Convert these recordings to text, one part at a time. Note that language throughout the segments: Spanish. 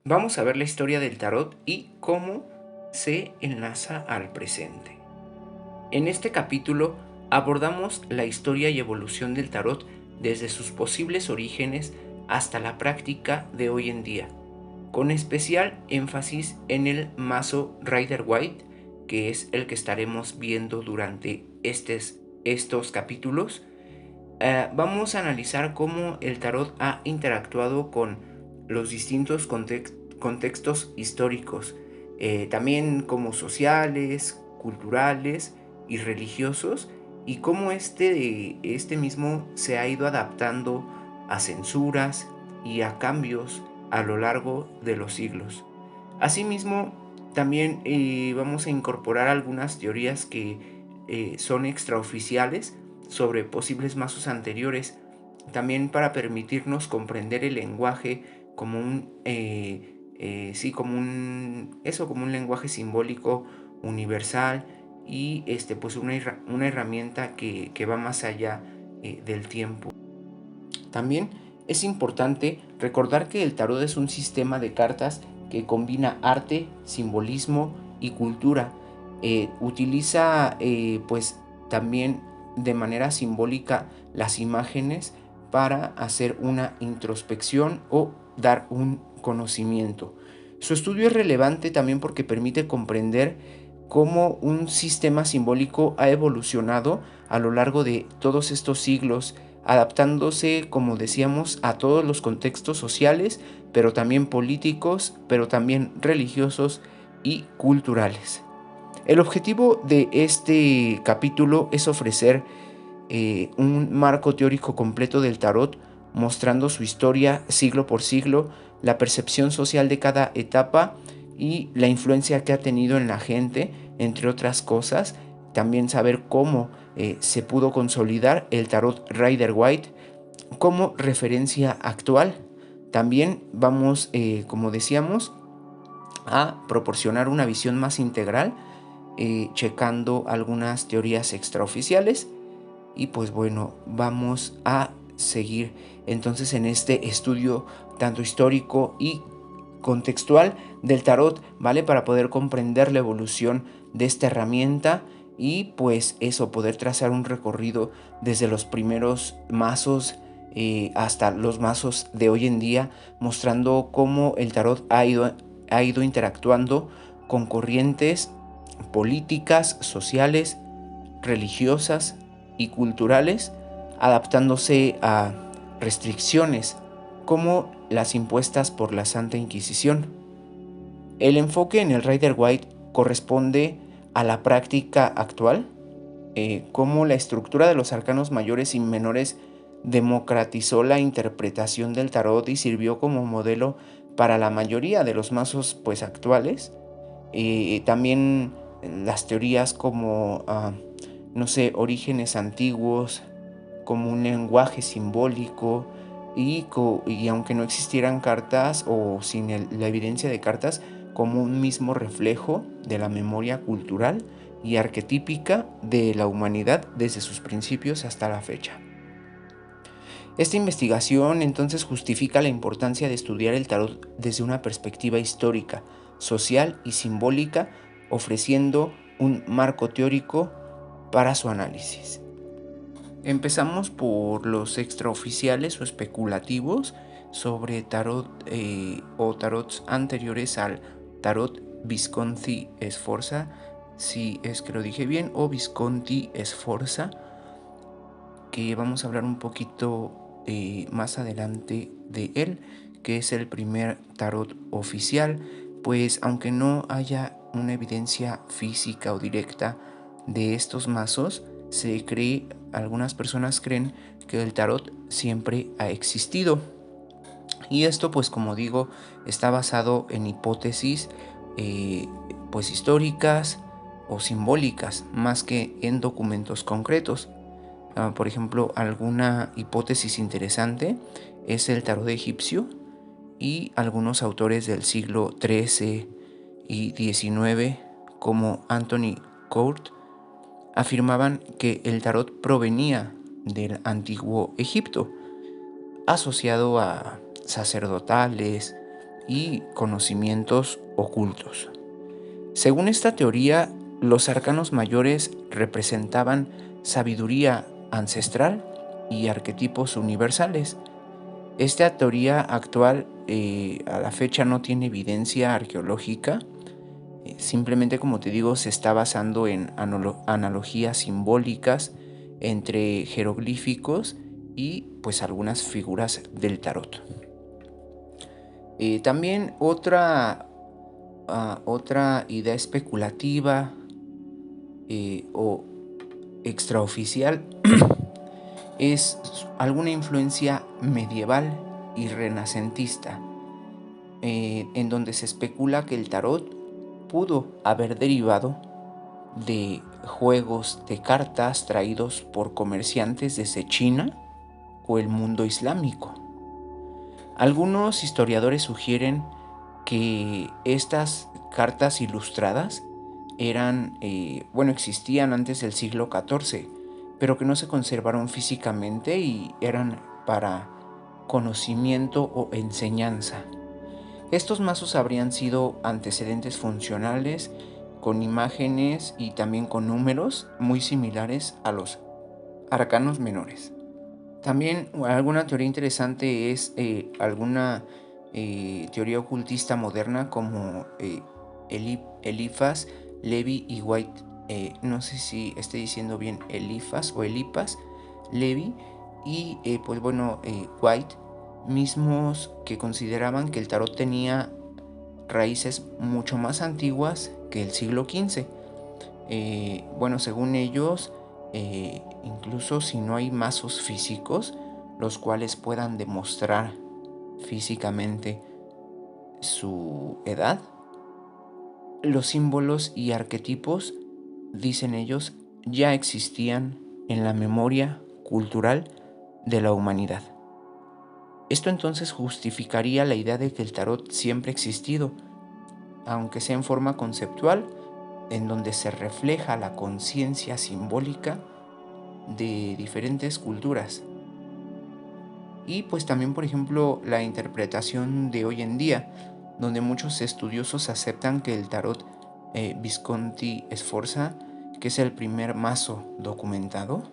Vamos a ver la historia del tarot y cómo se enlaza al presente. En este capítulo abordamos la historia y evolución del tarot desde sus posibles orígenes hasta la práctica de hoy en día, con especial énfasis en el mazo Rider-Waite, que es el que estaremos viendo durante estos capítulos. Vamos a analizar cómo el tarot ha interactuado con los distintos contextos históricos, también como sociales, culturales y religiosos, y cómo este mismo se ha ido adaptando a censuras y a cambios a lo largo de los siglos. Asimismo, también vamos a incorporar algunas teorías que son extraoficiales sobre posibles mazos anteriores, también para permitirnos comprender el lenguaje como como un lenguaje simbólico universal y pues una herramienta que va más allá del tiempo. También es importante recordar que el tarot es un sistema de cartas que combina arte, simbolismo y cultura. Utiliza pues también de manera simbólica las imágenes para hacer una introspección o dar un conocimiento. Su estudio es relevante también porque permite comprender cómo un sistema simbólico ha evolucionado a lo largo de todos estos siglos, adaptándose, como decíamos, a todos los contextos sociales, pero también políticos, pero también religiosos y culturales. El objetivo de este capítulo es ofrecer un marco teórico completo del tarot, mostrando su historia siglo por siglo, la percepción social de cada etapa y la influencia que ha tenido en la gente, entre otras cosas. También saber cómo se pudo consolidar el tarot Rider-Waite como referencia actual. También vamos, como decíamos, a proporcionar una visión más integral, checando algunas teorías extraoficiales. Y pues bueno, vamos a seguir entonces en este estudio tanto histórico y contextual del tarot, ¿vale? Para poder comprender la evolución de esta herramienta y pues eso, poder trazar un recorrido desde los primeros mazos hasta los mazos de hoy en día, mostrando cómo el tarot ha ido interactuando con corrientes políticas, sociales, religiosas y culturales, adaptándose a restricciones como las impuestas por la Santa Inquisición. El enfoque en el Rider-Waite corresponde a la práctica actual, cómo la estructura de los arcanos mayores y menores democratizó la interpretación del tarot y sirvió como modelo para la mayoría de los mazos pues actuales. También las teorías como no sé, orígenes antiguos, como un lenguaje simbólico y aunque no existieran cartas o sin la evidencia de cartas, como un mismo reflejo de la memoria cultural y arquetípica de la humanidad desde sus principios hasta la fecha. Esta investigación entonces justifica la importancia de estudiar el tarot desde una perspectiva histórica, social y simbólica, ofreciendo un marco teórico para su análisis. Empezamos por los extraoficiales o especulativos sobre tarot o tarots anteriores al tarot Visconti Sforza, si es que lo dije bien, o Visconti Sforza, que vamos a hablar un poquito más adelante de él, que es el primer tarot oficial, pues aunque no haya una evidencia física o directa de estos mazos, algunas personas creen que el tarot siempre ha existido. Y esto, pues como digo, está basado en hipótesis pues históricas o simbólicas, más que en documentos concretos. Por ejemplo, alguna hipótesis interesante es el tarot egipcio, y algunos autores del siglo XIII y XIX, como Anthony Court, afirmaban que el tarot provenía del antiguo Egipto, asociado a sacerdotales y conocimientos ocultos. Según esta teoría, los arcanos mayores representaban sabiduría ancestral y arquetipos universales. Esta teoría actual a la fecha no tiene evidencia arqueológica, simplemente, como te digo, se está basando en analogías simbólicas entre jeroglíficos y pues algunas figuras del tarot. También otra idea especulativa o extraoficial es alguna influencia medieval y renacentista, en donde se especula que el tarot pudo haber derivado de juegos de cartas traídos por comerciantes desde China o el mundo islámico. Algunos historiadores sugieren que estas cartas ilustradas existían antes del siglo XIV, pero que no se conservaron físicamente y eran para conocimiento o enseñanza. Estos mazos habrían sido antecedentes funcionales con imágenes y también con números muy similares a los arcanos menores. También alguna teoría interesante es alguna teoría ocultista moderna como Eliphas, Levi y White. No sé si estoy diciendo bien Eliphas o Elipas, Levi y White, mismos que consideraban que el tarot tenía raíces mucho más antiguas que el siglo XV. Según ellos, incluso si no hay mazos físicos, los cuales puedan demostrar físicamente su edad, los símbolos y arquetipos, dicen ellos, ya existían en la memoria cultural de la humanidad. Esto entonces justificaría la idea de que el tarot siempre ha existido, aunque sea en forma conceptual, en donde se refleja la conciencia simbólica de diferentes culturas. Y pues también, por ejemplo, la interpretación de hoy en día, donde muchos estudiosos aceptan que el tarot Visconti Sforza, que es el primer mazo documentado,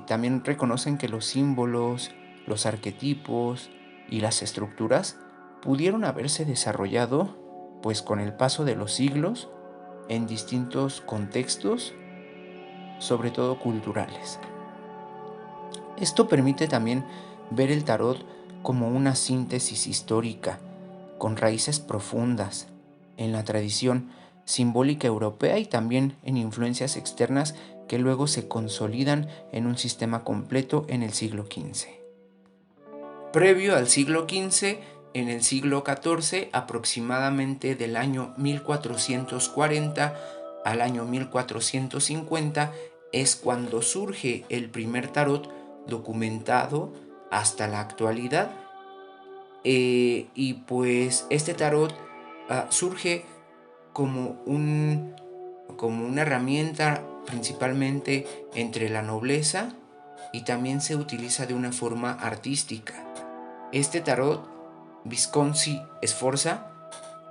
también reconocen que los símbolos, los arquetipos y las estructuras pudieron haberse desarrollado pues con el paso de los siglos en distintos contextos, sobre todo culturales. Esto permite también ver el tarot como una síntesis histórica, con raíces profundas en la tradición simbólica europea y también en influencias externas que luego se consolidan en un sistema completo en el siglo XV. Previo al siglo XV, en el siglo XIV, aproximadamente del año 1440 al año 1450, es cuando surge el primer tarot documentado hasta la actualidad. Y pues este tarot surge como una herramienta principalmente entre la nobleza y también se utiliza de una forma artística. Este tarot, Visconti Sforza,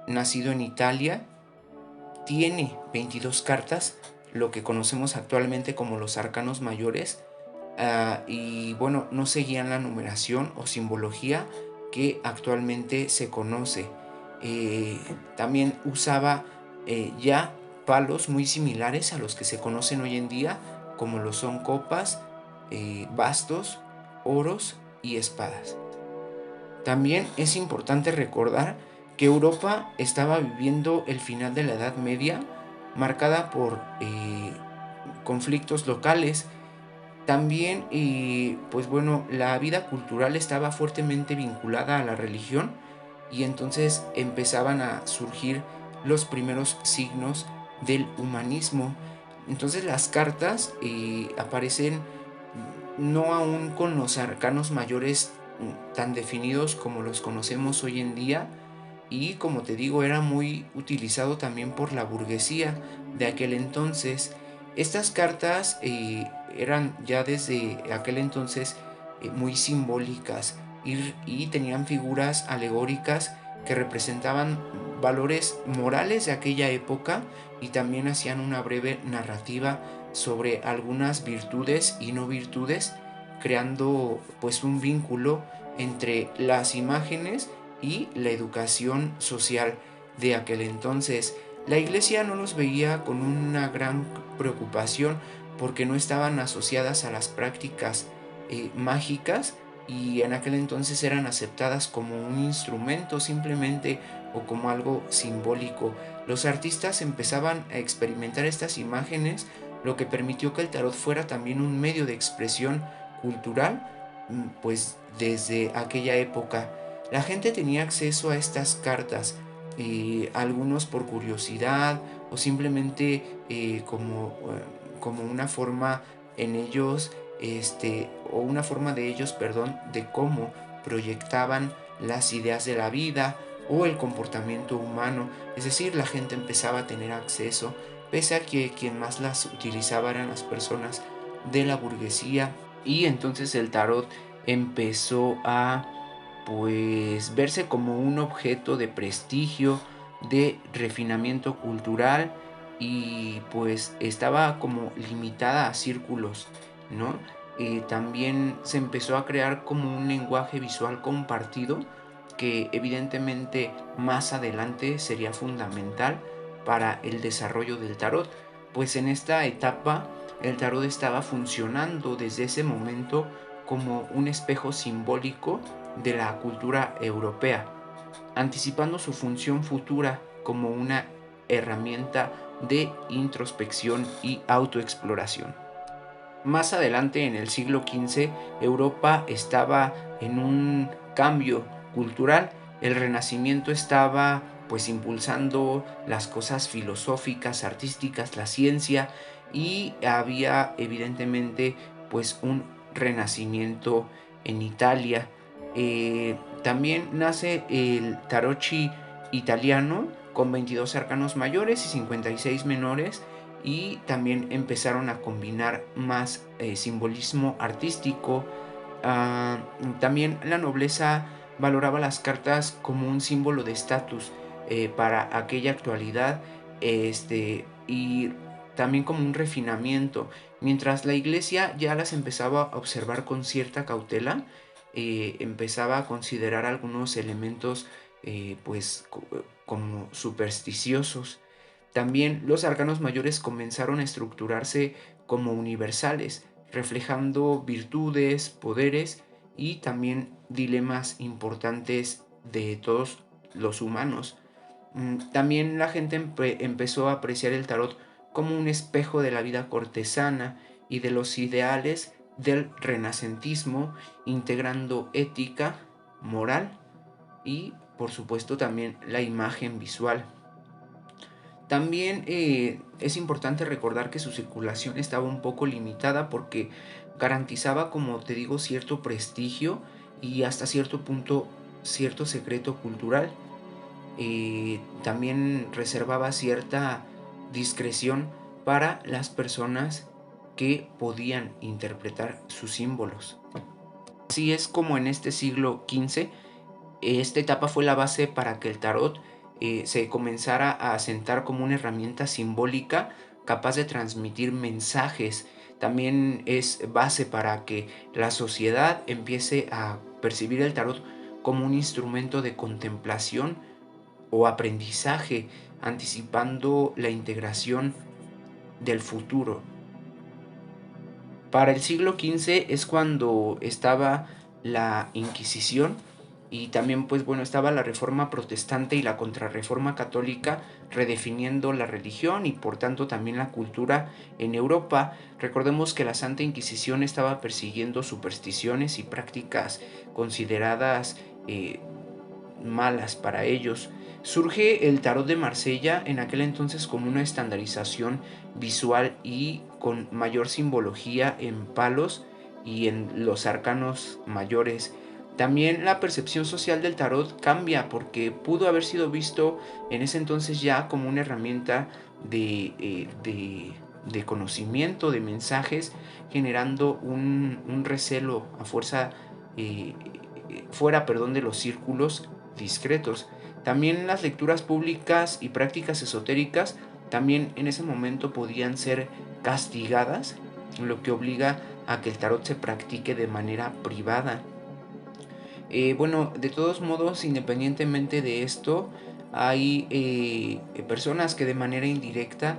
nacido en Italia, tiene 22 cartas, lo que conocemos actualmente como los arcanos mayores, no seguían la numeración o simbología que actualmente se conoce. También usaba ya palos muy similares a los que se conocen hoy en día, como lo son copas, bastos, oros y espadas. También es importante recordar que Europa estaba viviendo el final de la Edad Media, marcada por conflictos locales. También, la vida cultural estaba fuertemente vinculada a la religión y entonces empezaban a surgir los primeros signos del humanismo. Entonces las cartas aparecen no aún con los arcanos mayores tan definidos como los conocemos hoy en día, y como te digo, era muy utilizado también por la burguesía de aquel entonces. Estas cartas eran ya desde aquel entonces muy simbólicas y tenían figuras alegóricas que representaban valores morales de aquella época y también hacían una breve narrativa sobre algunas virtudes y no virtudes, creando pues un vínculo entre las imágenes y la educación social de aquel entonces. La iglesia no los veía con una gran preocupación porque no estaban asociadas a las prácticas mágicas, y en aquel entonces eran aceptadas como un instrumento simplemente o como algo simbólico. Los artistas empezaban a experimentar estas imágenes, lo que permitió que el tarot fuera también un medio de expresión cultural, pues desde aquella época. La gente tenía acceso a estas cartas, algunos por curiosidad o simplemente como una forma en ellos, o una forma de ellos, perdón, de cómo proyectaban las ideas de la vida o el comportamiento humano. Es decir, la gente empezaba a tener acceso, pese a que quien más las utilizaba eran las personas de la burguesía, y entonces el tarot empezó a pues verse como un objeto de prestigio, de refinamiento cultural, y pues estaba como limitada a círculos, ¿no? También se empezó a crear como un lenguaje visual compartido que evidentemente más adelante sería fundamental para el desarrollo del tarot, pues en esta etapa el tarot estaba funcionando desde ese momento como un espejo simbólico de la cultura europea, anticipando su función futura como una herramienta de introspección y autoexploración. Más adelante, en el siglo XV, Europa estaba en un cambio cultural. El Renacimiento estaba pues impulsando las cosas filosóficas, artísticas, la ciencia, y había evidentemente pues un renacimiento en Italia. También nace el tarocchi italiano con 22 arcanos mayores y 56 menores, y también empezaron a combinar más simbolismo artístico. También la nobleza valoraba las cartas como un símbolo de estatus para aquella actualidad, y también como un refinamiento, mientras la iglesia ya las empezaba a observar con cierta cautela. Empezaba a considerar algunos elementos como supersticiosos. También los arcanos mayores comenzaron a estructurarse como universales, reflejando virtudes, poderes y también dilemas importantes de todos los humanos. También la gente empezó a apreciar el tarot como un espejo de la vida cortesana y de los ideales del renacentismo, integrando ética, moral y, por supuesto, también la imagen visual. También es importante recordar que su circulación estaba un poco limitada porque garantizaba, como te digo, cierto prestigio y hasta cierto punto cierto secreto cultural. También reservaba cierta discreción para las personas que podían interpretar sus símbolos. Así es como en este siglo XV, esta etapa fue la base para que el tarot se comenzara a asentar como una herramienta simbólica capaz de transmitir mensajes. También es base para que la sociedad empiece a percibir el tarot como un instrumento de contemplación o aprendizaje, anticipando la integración del futuro. Para el siglo XV es cuando estaba la Inquisición, y también pues bueno, estaba la Reforma Protestante y la Contrarreforma Católica redefiniendo la religión y por tanto también la cultura en Europa. Recordemos que la Santa Inquisición estaba persiguiendo supersticiones y prácticas consideradas malas para ellos. Surge el tarot de Marsella en aquel entonces con una estandarización visual y con mayor simbología en palos y en los arcanos mayores. También la percepción social del tarot cambia porque pudo haber sido visto en ese entonces ya como una herramienta de conocimiento, de mensajes, generando un recelo a fuerza fuera, perdón, de los círculos discretos. También las lecturas públicas y prácticas esotéricas también en ese momento podían ser castigadas, lo que obliga a que el tarot se practique de manera privada. Bueno, de todos modos, independientemente de esto, hay personas que de manera indirecta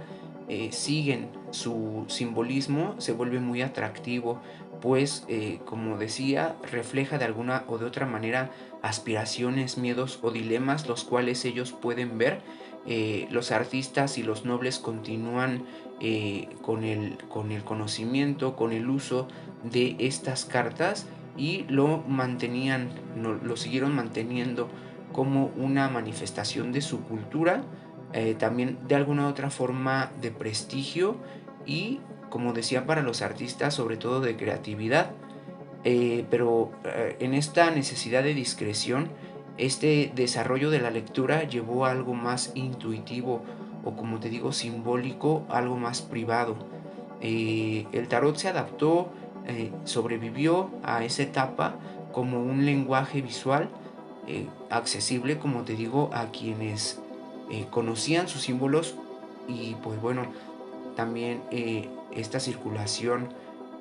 siguen su simbolismo, se vuelve muy atractivo, pues como decía, refleja de alguna o de otra manera aspiraciones, miedos o dilemas los cuales ellos pueden ver. Los artistas y los nobles continúan con el conocimiento, con el uso de estas cartas, y lo siguieron manteniendo como una manifestación de su cultura, también de alguna otra forma de prestigio y, como decía, para los artistas sobre todo de creatividad. Pero en esta necesidad de discreción, este desarrollo de la lectura llevó a algo más intuitivo o, como te digo, simbólico, algo más privado. El tarot se adaptó, sobrevivió a esa etapa como un lenguaje visual accesible, como te digo, a quienes conocían sus símbolos. Y pues bueno, también esta circulación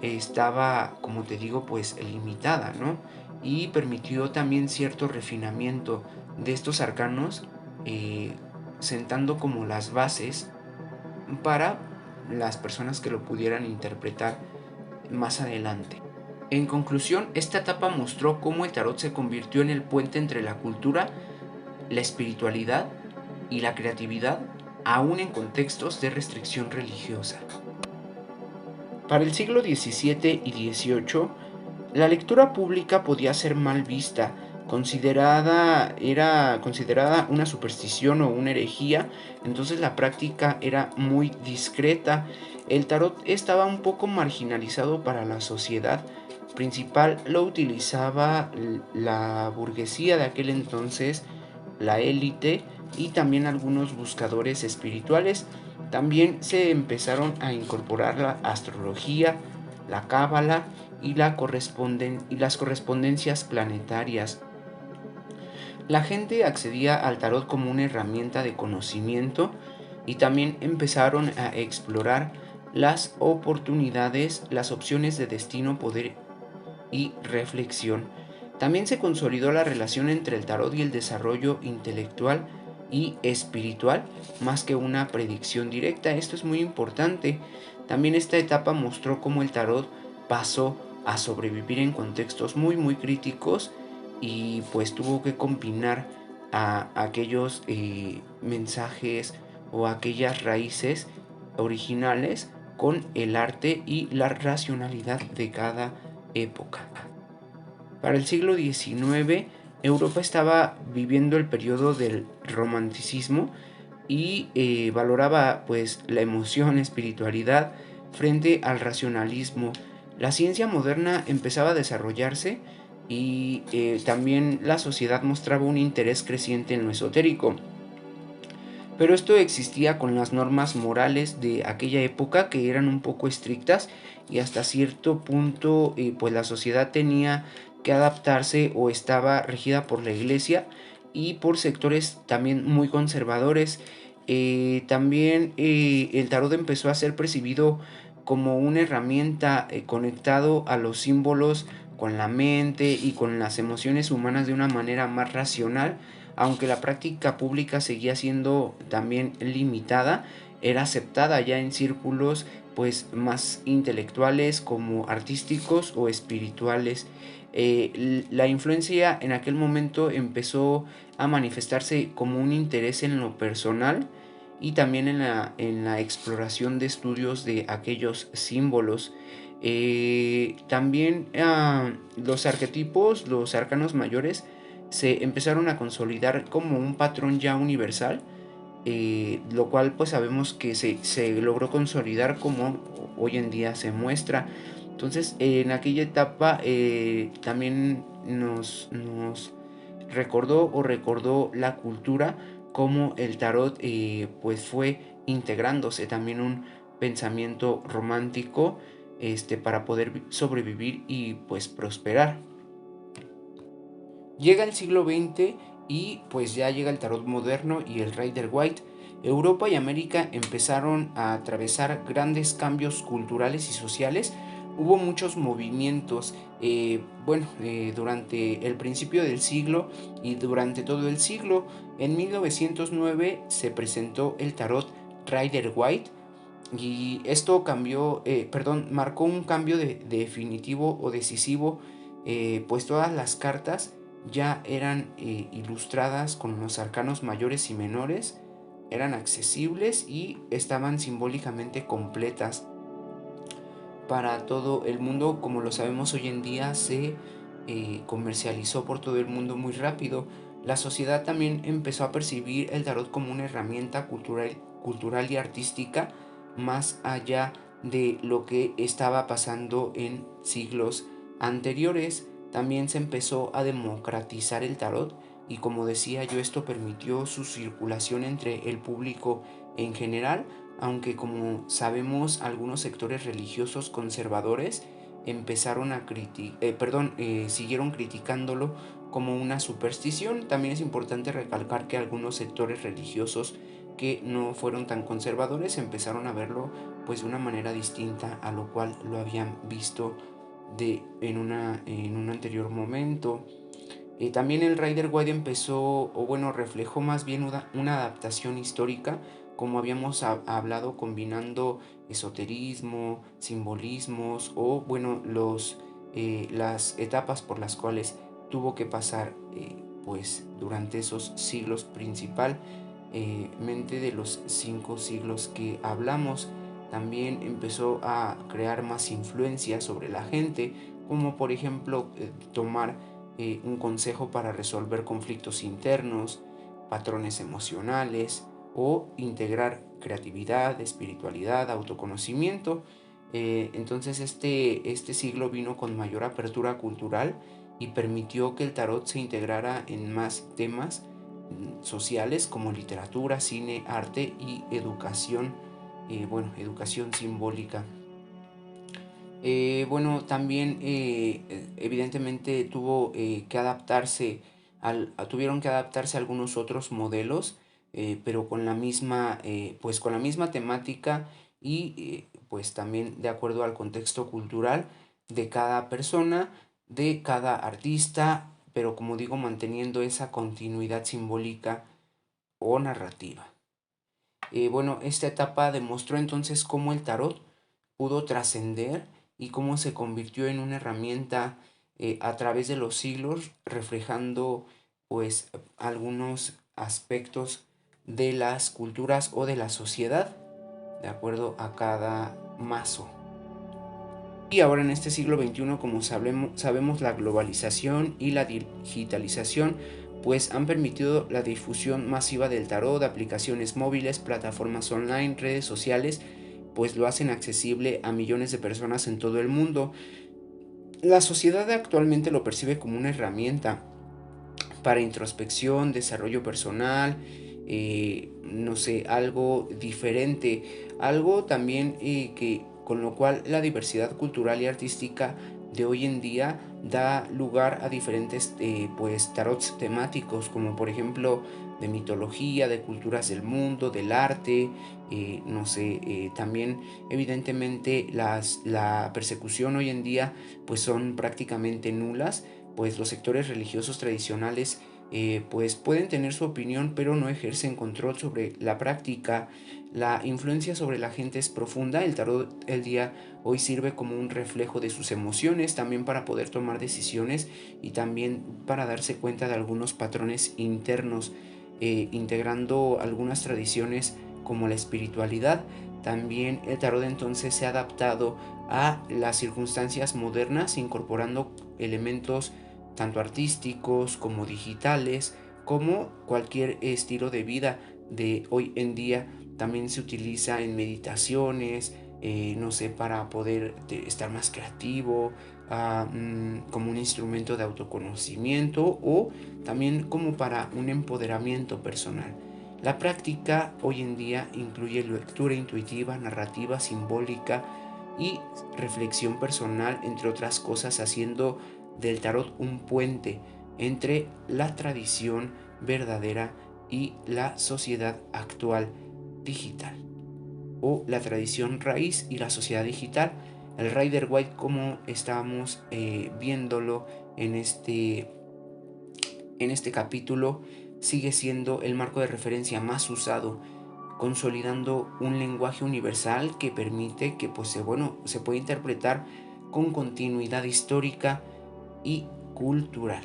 estaba, como te digo, pues limitada, ¿no? Y permitió también cierto refinamiento de estos arcanos, eh, sentando como las bases para las personas que lo pudieran interpretar más adelante. En conclusión, esta etapa mostró cómo el tarot se convirtió en el puente entre la cultura, la espiritualidad y la creatividad, aún en contextos de restricción religiosa. Para el siglo XVII y XVIII, la lectura pública podía ser mal vista, era considerada una superstición o una herejía, entonces la práctica era muy discreta. El tarot estaba un poco marginalizado para la sociedad principal, lo utilizaba la burguesía de aquel entonces, la élite y también algunos buscadores espirituales. También se empezaron a incorporar la astrología, la cábala y las correspondencias planetarias. La gente accedía al tarot como una herramienta de conocimiento y también empezaron a explorar las oportunidades, las opciones de destino, poder y reflexión. También se consolidó la relación entre el tarot y el desarrollo intelectual y espiritual, más que una predicción directa. Esto es muy importante. También esta etapa mostró cómo el tarot pasó a sobrevivir en contextos muy críticos y pues tuvo que combinar a aquellos mensajes o aquellas raíces originales con el arte y la racionalidad de cada época. Para el siglo XIX, Europa estaba viviendo el periodo del romanticismo y valoraba pues la emoción, espiritualidad frente al racionalismo. La ciencia moderna empezaba a desarrollarse y también la sociedad mostraba un interés creciente en lo esotérico. Pero esto existía con las normas morales de aquella época, que eran un poco estrictas, y hasta cierto punto pues la sociedad tenía que adaptarse o estaba regida por la iglesia y por sectores también muy conservadores. También el tarot empezó a ser percibido como una herramienta conectado a los símbolos con la mente y con las emociones humanas de una manera más racional. Aunque la práctica pública seguía siendo también limitada, era aceptada ya en círculos pues más intelectuales como artísticos o espirituales. La influencia en aquel momento empezó a manifestarse como un interés en lo personal y también en la exploración de estudios de aquellos símbolos. También los arquetipos, los arcanos mayores, se empezaron a consolidar como un patrón ya universal, lo cual pues sabemos que se logró consolidar como hoy en día se muestra. Entonces en aquella etapa también nos recordó la cultura, como el tarot pues fue integrándose también un pensamiento romántico para poder sobrevivir y pues prosperar. Llega el siglo XX y pues ya llega el tarot moderno y el Rider White. Europa y América empezaron a atravesar grandes cambios culturales y sociales. Hubo muchos movimientos, durante el principio del siglo y durante todo el siglo. En 1909 se presentó el tarot Rider White y esto marcó un cambio definitivo o decisivo, pues todas las cartas ya eran ilustradas con los arcanos mayores y menores, eran accesibles y estaban simbólicamente completas para todo el mundo. Como lo sabemos hoy en día, se comercializó por todo el mundo muy rápido. La sociedad también empezó a percibir el tarot como una herramienta cultural y artística, más allá de lo que estaba pasando en siglos anteriores. También se empezó a democratizar el tarot y, como decía yo, esto permitió su circulación entre el público en general, aunque como sabemos algunos sectores religiosos conservadores siguieron criticándolo como una superstición. También es importante recalcar que algunos sectores religiosos que no fueron tan conservadores empezaron a verlo pues de una manera distinta a lo cual lo habían visto en un anterior momento. También el Rider Waite reflejó más bien una adaptación histórica, como habíamos hablado, combinando esoterismo, simbolismos o las etapas por las cuales tuvo que pasar pues durante esos siglos, principalmente de los 5 siglos que hablamos. También empezó a crear más influencia sobre la gente, como por ejemplo tomar un consejo para resolver conflictos internos, patrones emocionales o integrar creatividad, espiritualidad, autoconocimiento. Entonces este siglo vino con mayor apertura cultural y permitió que el tarot se integrara en más temas sociales como literatura, cine, arte y educación, educación simbólica. También evidentemente tuvieron que adaptarse a algunos otros modelos, pero con la misma temática y pues también de acuerdo al contexto cultural de cada persona, de cada artista, pero como digo, manteniendo esa continuidad simbólica o narrativa. Esta etapa demostró entonces cómo el tarot pudo trascender y cómo se convirtió en una herramienta a través de los siglos, reflejando pues algunos aspectos de las culturas o de la sociedad de acuerdo a cada mazo. Y ahora en este siglo XXI, como sabemos, la globalización y la digitalización pues han permitido la difusión masiva del tarot. Aplicaciones móviles, plataformas online, redes sociales, pues lo hacen accesible a millones de personas en todo el mundo. La sociedad actualmente lo percibe como una herramienta para introspección, desarrollo personal, algo diferente, algo también que con lo cual la diversidad cultural y artística de hoy en día da lugar a diferentes tarots temáticos, como por ejemplo de mitología, de culturas del mundo, del arte, también evidentemente la persecución hoy en día pues son prácticamente nulas, pues los sectores religiosos tradicionales pues pueden tener su opinión, pero no ejercen control sobre la práctica. La influencia sobre la gente es profunda. El tarot el día hoy sirve como un reflejo de sus emociones, también para poder tomar decisiones y también para darse cuenta de algunos patrones internos, integrando algunas tradiciones como la espiritualidad. También el tarot entonces se ha adaptado a las circunstancias modernas, incorporando elementos tanto artísticos como digitales, como cualquier estilo de vida de hoy en día. También se utiliza en meditaciones, para poder estar más creativo, como un instrumento de autoconocimiento o también como para un empoderamiento personal. La práctica hoy en día incluye lectura intuitiva, narrativa, simbólica y reflexión personal, entre otras cosas, haciendo del tarot un puente entre la tradición verdadera y la sociedad actual digital, o la tradición raíz y la sociedad digital. El Rider Waite, como estábamos viéndolo en este capítulo, sigue siendo el marco de referencia más usado, consolidando un lenguaje universal que permite que se pueda interpretar con continuidad histórica y cultural.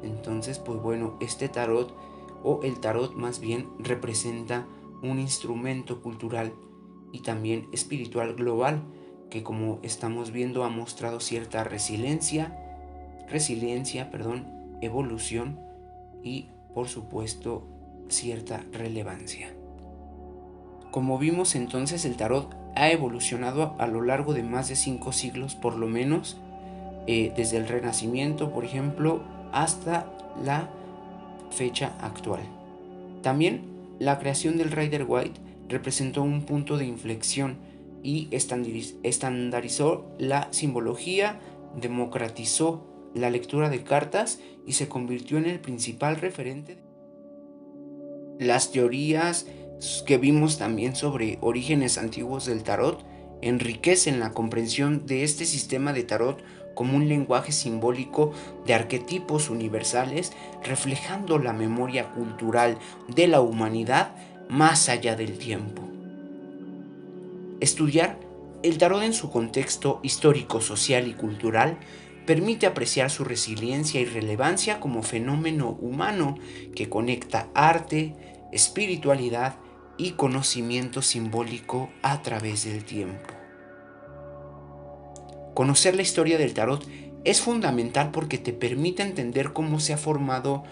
Entonces, este tarot, o el tarot más bien, representa un instrumento cultural y también espiritual global que, como estamos viendo, ha mostrado cierta resiliencia, evolución y, por supuesto, cierta relevancia. Como vimos entonces, el tarot ha evolucionado a lo largo de más de 5 siglos por lo menos, desde el Renacimiento, por ejemplo, hasta la fecha actual. También la creación del Rider Waite representó un punto de inflexión y estandarizó la simbología, democratizó la lectura de cartas y se convirtió en el principal referente. Las teorías que vimos también sobre orígenes antiguos del tarot enriquecen la comprensión de este sistema de tarot como un lenguaje simbólico de arquetipos universales, reflejando la memoria cultural de la humanidad más allá del tiempo. Estudiar el tarot en su contexto histórico, social y cultural permite apreciar su resiliencia y relevancia como fenómeno humano que conecta arte, espiritualidad y conocimiento simbólico a través del tiempo. Conocer la historia del tarot es fundamental porque te permite entender cómo se ha formado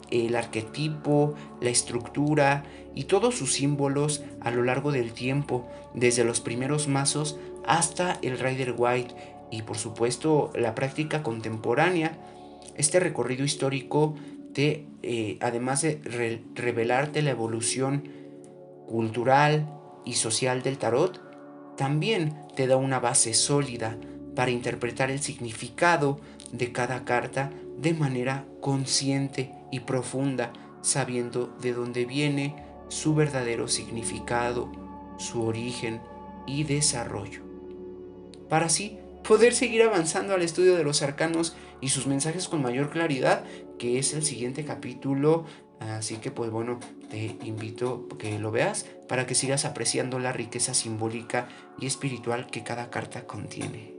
el arquetipo, la estructura y todos sus símbolos a lo largo del tiempo, desde los primeros mazos hasta el Rider Waite y, por supuesto, la práctica contemporánea. Este recorrido histórico además de revelarte la evolución cultural y social del tarot, también te da una base sólida para interpretar el significado de cada carta de manera consciente y profunda, sabiendo de dónde viene su verdadero significado, su origen y desarrollo, para así poder seguir avanzando al estudio de los arcanos y sus mensajes con mayor claridad, que es el siguiente capítulo. Así que te invito a que lo veas para que sigas apreciando la riqueza simbólica y espiritual que cada carta contiene.